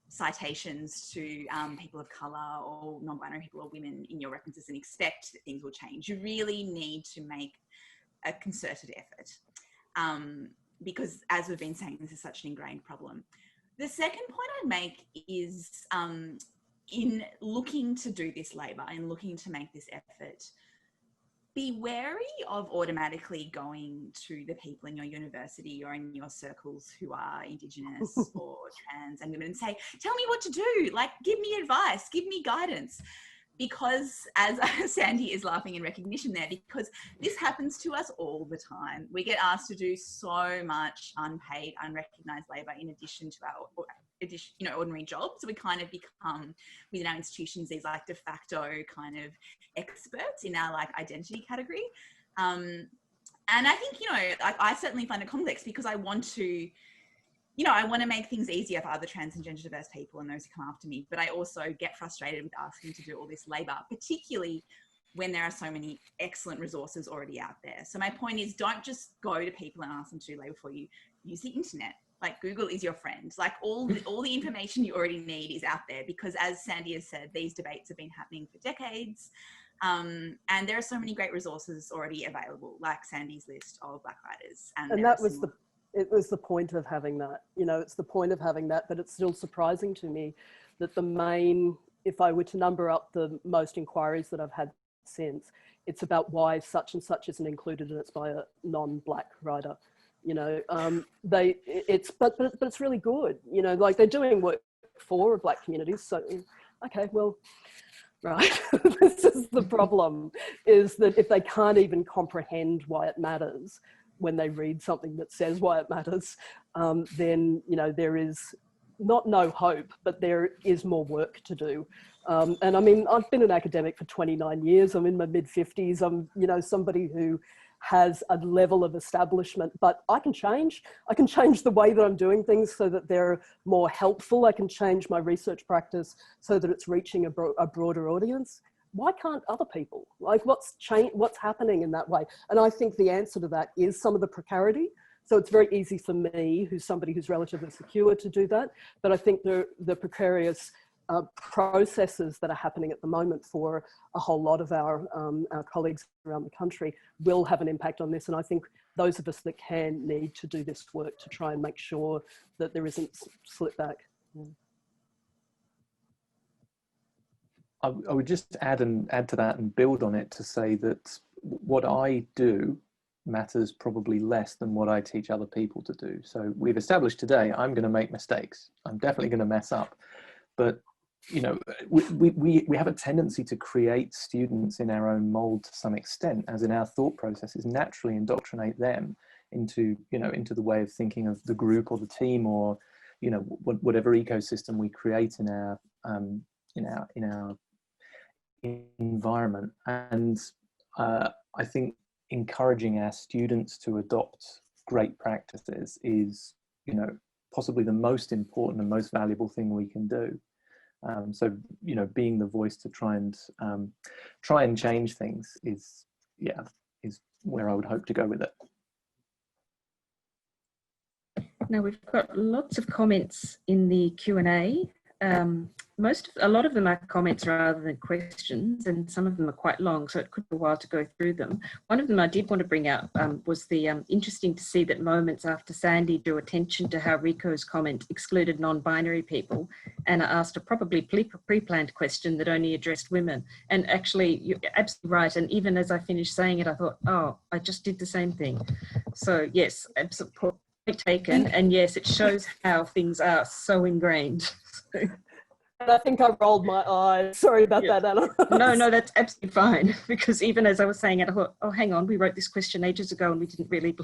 citations to people of colour or non-binary people or women in your references and expect that things will change. You really need to make a concerted effort, because, as we've been saying, this is such an ingrained problem. The second point I'd make is in looking to do this labour and looking to make this effort, be wary of automatically going to the people in your university or in your circles who are Indigenous or trans and women and say, tell me what to do, like, give me advice, give me guidance. Because, as Sandy is laughing in recognition there, because this happens to us all the time. We get asked to do so much unpaid, unrecognised labour in addition to our, you know, ordinary jobs. We kind of become, within our institutions, these like de facto kind of experts in our like identity category. And I think, you know, I certainly find it complex because I want to, you know, I want to make things easier for other trans and gender diverse people and those who come after me, but I also get frustrated with asking to do all this labour, particularly when there are so many excellent resources already out there. So my point is, don't just go to people and ask them to do labour for you. Use the internet. Like, Google is your friend. Like, all the information you already need is out there, because, as Sandy has said, these debates have been happening for decades. And there are so many great resources already available, like Sandy's list of Black writers. And that was it was the point of having that, you know, it's the point of having that, but it's still surprising to me that the main, if I were to number up the most inquiries that I've had since, it's about why such and such isn't included and it's by a non-Black writer. You know, but it's really good, you know, like they're doing work for Black communities. So, okay, well, right? This is the problem, is that if they can't even comprehend why it matters when they read something that says why it matters, then, you know, there is not no hope, but there is more work to do. And I mean, I've been an academic for 29 years. I'm in my mid-50s. I'm, you know, somebody who has a level of establishment, but I can change. I can change the way that I'm doing things so that they're more helpful. I can change my research practice so that it's reaching a broader audience. Why can't other people? Like, what's happening in that way? And I think the answer to that is some of the precarity. So it's very easy for me, who's somebody who's relatively secure, to do that. But I think the precarious processes that are happening at the moment for a whole lot of our colleagues around the country will have an impact on this. And I think those of us that can need to do this work to try and make sure that there isn't slip back. I would just add to that and build on it to say that what I do matters probably less than what I teach other people to do. So we've established today, I'm going to make mistakes. I'm definitely going to mess up. But, you know, we have a tendency to create students in our own mold to some extent, as in our thought processes naturally indoctrinate them into, you know, into the way of thinking of the group or the team, or, you know, whatever ecosystem we create in our environment. And I think encouraging our students to adopt great practices is, you know, possibly the most important and most valuable thing we can do. So, you know, being the voice to try and change things is where I would hope to go with it. Now, we've got lots of comments in the Q&A. A lot of them are comments rather than questions, and some of them are quite long, so it could be a while to go through them. One of them I did want to bring out was the interesting to see that moments after Sandy drew attention to how Rico's comment excluded non-binary people, and asked a probably pre-planned question that only addressed women. And actually, you're absolutely right. And even as I finished saying it, I thought, oh, I just did the same thing. So yes, absolutely point taken. And yes, it shows how things are so ingrained. And I think I rolled my eyes. Sorry about that, Anna. No, that's absolutely fine. Because even as I was saying it, I thought, oh, hang on, we wrote this question ages ago and we didn't really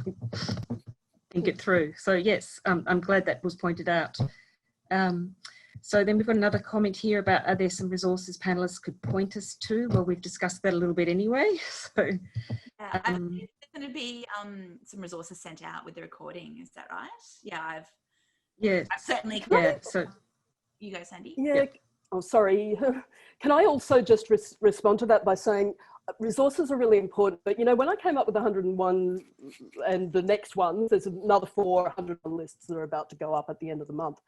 think it through. So yes, I'm glad that was pointed out. So then we've got another comment here about, are there some resources panelists could point us to? Well, we've discussed that a little bit anyway. So there's going to be some resources sent out with the recording. Is that right? Yeah, I've certainly. Yeah. So. You go, Sandy. Yeah. Oh, sorry. Can I also just respond to that by saying resources are really important, but you know, when I came up with 101 and the next ones, there's another 400 lists that are about to go up at the end of the month.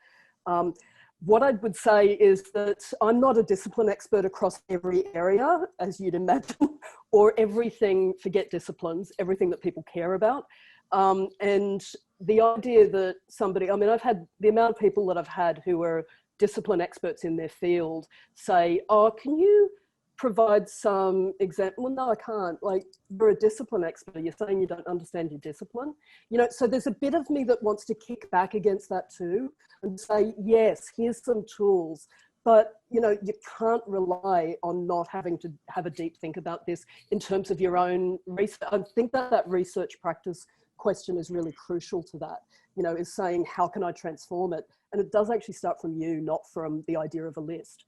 What I would say is that I'm not a discipline expert across every area, as you'd imagine, or everything, forget disciplines, everything that people care about. And the idea that somebody, I mean, I've had the amount of people that I've had who are discipline experts in their field say, oh, can you provide some example? Well, no, I can't. Like, you're a discipline expert. You're saying you don't understand your discipline. You know, so there's a bit of me that wants to kick back against that too and say, yes, here's some tools. But, you know, you can't rely on not having to have a deep think about this in terms of your own research. I think that research practice question is really crucial to that, you know, is saying, how can I transform it? And it does actually start from you, not from the idea of a list.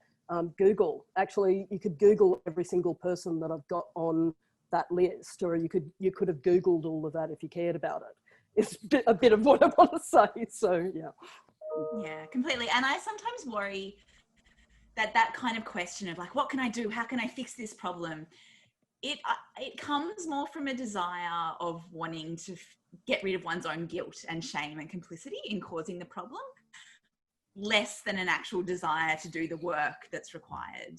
Google, actually, you could Google every single person that I've got on that list, or you could have Googled all of that if you cared about it. It's a bit of what I want to say, so yeah. Yeah, completely. And I sometimes worry that kind of question of like, what can I do? How can I fix this problem? It comes more from a desire of wanting to get rid of one's own guilt and shame and complicity in causing the problem, less than an actual desire to do the work that's required.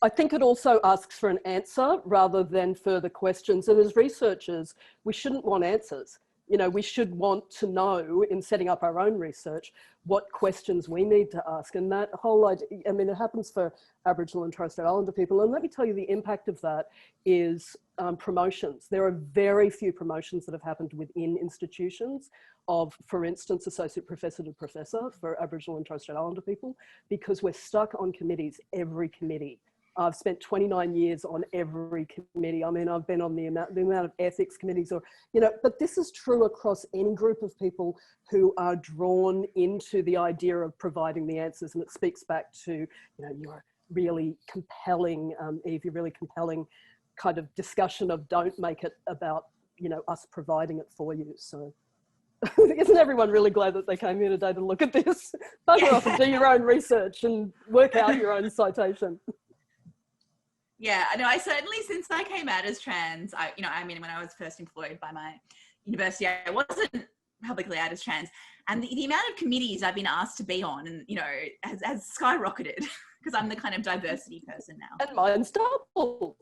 I think it also asks for an answer rather than further questions. And as researchers, we shouldn't want answers. You know, we should want to know, in setting up our own research, what questions we need to ask. And that whole idea, I mean, it happens for Aboriginal and Torres Strait Islander people. And let me tell you, the impact of that is promotions. There are very few promotions that have happened within institutions of, for instance, associate professor to professor for Aboriginal and Torres Strait Islander people, because we're stuck on committees, every committee. I've spent 29 years on every committee. I mean, I've been on the amount of ethics committees, or, you know, but this is true across any group of people who are drawn into the idea of providing the answers. And it speaks back to, you know, your really compelling, Eve, your really compelling kind of discussion of don't make it about, you know, us providing it for you. So isn't everyone really glad that they came here today to look at this? Bugger off and do your own research and work out your own citation. Yeah, I know. I certainly, since I came out as trans, you know, I mean, when I was first employed by my university, I wasn't publicly out as trans, and the amount of committees I've been asked to be on, and, you know, has skyrocketed because I'm the kind of diversity person now. And mine's doubled.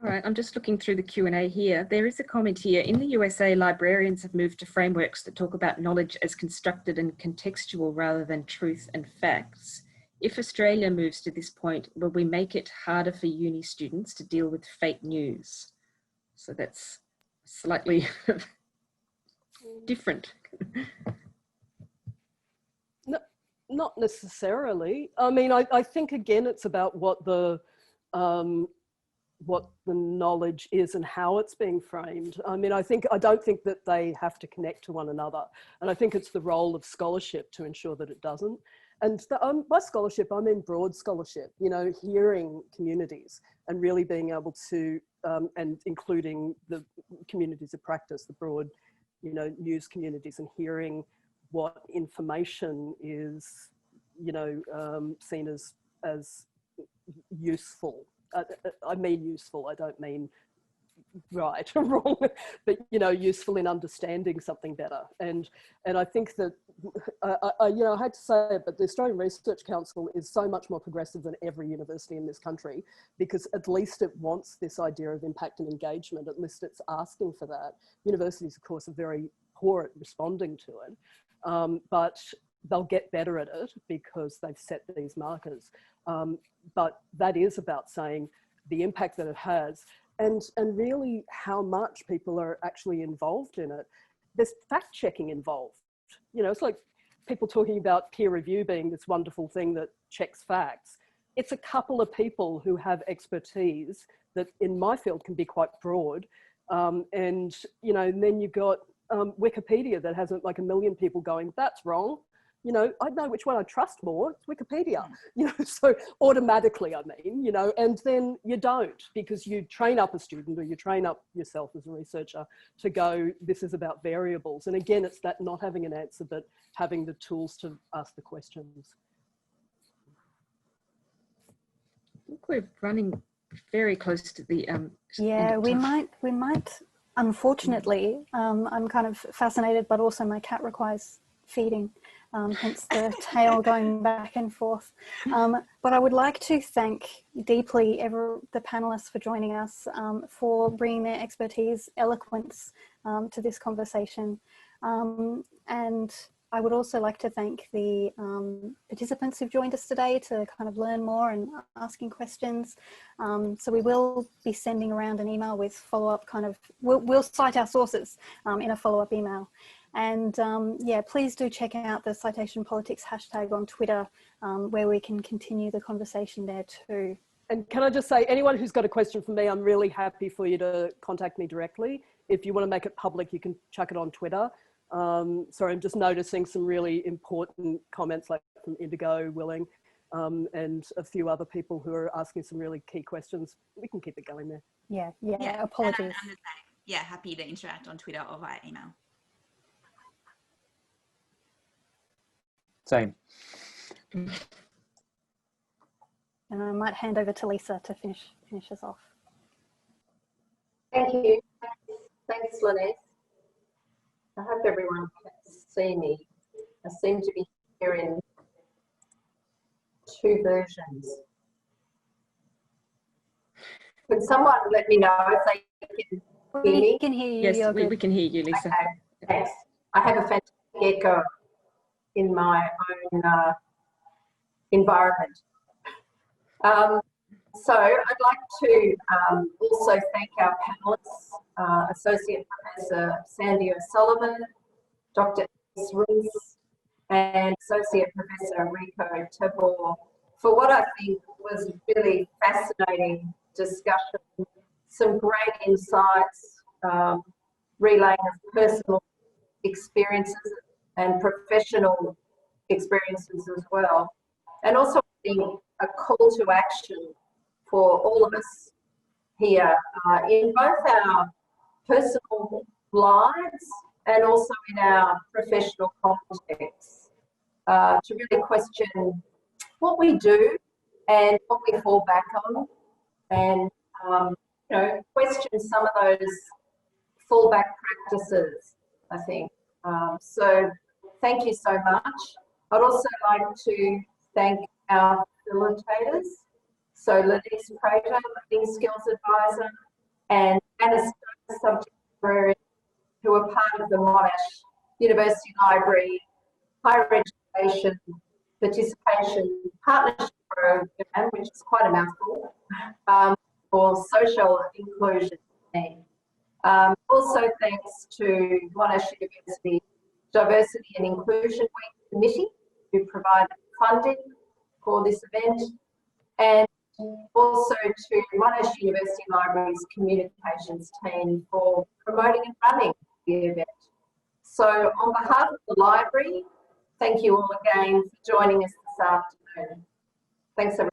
All right, I'm just looking through the Q&A here. There is a comment here. In the USA, librarians have moved to frameworks that talk about knowledge as constructed and contextual rather than truth and facts. If Australia moves to this point, will we make it harder for uni students to deal with fake news? So that's slightly different. No, not necessarily. I mean, I think, again, it's about what the knowledge is and how it's being framed. I mean, I don't think that they have to connect to one another. And I think it's the role of scholarship to ensure that it doesn't. And by scholarship, I mean broad scholarship, you know, hearing communities and really being able to, and including the communities of practice, the broad, you know, news communities, and hearing what information is, you know, seen as useful. I mean useful, I don't mean right or wrong, but, you know, useful in understanding something better. And I think that, you know, I hate to say it, but the Australian Research Council is so much more progressive than every university in this country, because at least it wants this idea of impact and engagement, at least it's asking for that. Universities, of course, are very poor at responding to it, but they'll get better at it because they've set these markers. But that is about saying the impact that it has, and really how much people are actually involved in it. There's fact checking involved. You know, it's like people talking about peer review being this wonderful thing that checks facts. It's a couple of people who have expertise that in my field can be quite broad. And, you know, and then you've got Wikipedia that has like 1 million people going, that's wrong. You know, I know which one I trust more, it's Wikipedia, you know, so automatically, I mean, you know, and then you don't, because you train up a student or you train up yourself as a researcher to go, this is about variables. And again, it's that not having an answer, but having the tools to ask the questions. I think we're running very close to the yeah, we might, unfortunately, I'm kind of fascinated, but also my cat requires feeding. Hence the tail going back and forth. But I would like to thank deeply the panelists for joining us, for bringing their expertise, eloquence to this conversation. And I would also like to thank the participants who've joined us today to kind of learn more and asking questions. So we will be sending around an email with follow-up kind of, we'll cite our sources in a follow-up email. And yeah, please do check out the Citation Politics hashtag on Twitter, where we can continue the conversation there too. And can I just say, anyone who's got a question for me, I'm really happy for you to contact me directly. If you want to make it public, you can chuck it on Twitter. Sorry, I'm just noticing some really important comments like from Indigo, Willing, and a few other people who are asking some really key questions. We can keep it going there. Yeah, apologies. I'm yeah, happy to interact on Twitter or via email. Same. And I might hand over to Lisa to finish us off. Thank you. Thanks, Linus. I hope everyone can see me. I seem to be hearing 2 versions. Can someone let me know if they can hear me? We can hear you. Yes, we can hear you, Lisa. Okay, thanks. I have a fantastic echo in my own environment. So I'd like to also thank our panelists, Associate Professor Sandy O'Sullivan, Dr. Reese and Associate Professor Rico Tabor for what I think was really fascinating discussion, some great insights, relaying of personal experiences and professional experiences as well. And also a call to action for all of us here in both our personal lives and also in our professional contexts, to really question what we do and what we fall back on, and you know, question some of those fallback practices, I think. So thank you so much. I'd also like to thank our facilitators, so Lenise Prater, Living Skills Advisor, and Anna Subject Librarian, who are part of the Monash University Library Higher Education Participation Partnership Program, which is quite a mouthful, for social inclusion. Also thanks to Monash University Diversity and Inclusion Week Committee, who provided funding for this event, and also to Monash University Library's communications team for promoting and running the event. So on behalf of the library, thank you all again for joining us this afternoon. Thanks everyone.